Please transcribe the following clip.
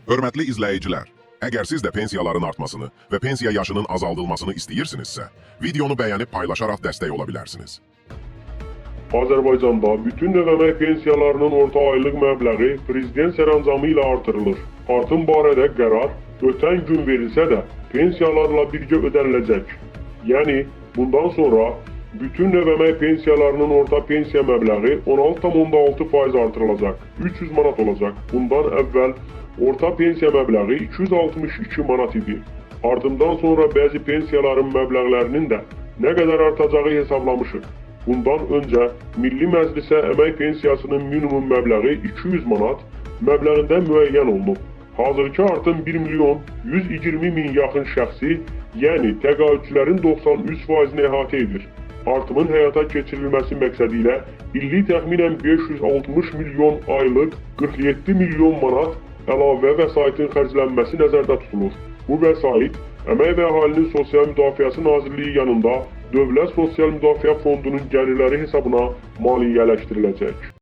Hörmətli izləyicilər, əgər siz də pensiyaların artmasını və pensiya yaşının azaldılmasını istəyirsinizsə, videonu bəyənib paylaşaraq dəstək ola bilərsiniz. Azərbaycanda bütün əmək pensiyalarının orta aylıq məbləği prezident sərəncamı ilə artırılır. Artım barədə qərar ötən gün verilsə də pensiyalarla birgə ödəniləcək. Yəni, bundan sonra bütün əmək pensiyalarının orta pensiya məbləği 16,6% artırılacaq, 300 manat olacaq. Bundan əvvəl orta pensiya məbləği 262 manat idi. Ardından sonra bəzi pensiyaların məbləğlərinin də nə qədər artacağı hesablamışıq. Bundan öncə Milli Məclisə əmək pensiyasının minimum məbləği 200 manat məbləğində müəyyən olunub. Hazırki artım 1 milyon 120 min yaxın şəxsi, yəni təqaüdçülərin 93%-ni əhatə edir. Artımın həyata keçirilməsi məqsədilə illik təxminən 560 milyon aylıq 47 milyon manat əlavə vəsaitin xərclənməsi nəzərdə tutulur. Bu vəsait Əmək və Əhalinin Sosial Müdafiəsi Nazirliyi yanında Dövlət Sosial Müdafiə Fondunun gəlirləri hesabına maliyyələşdiriləcək.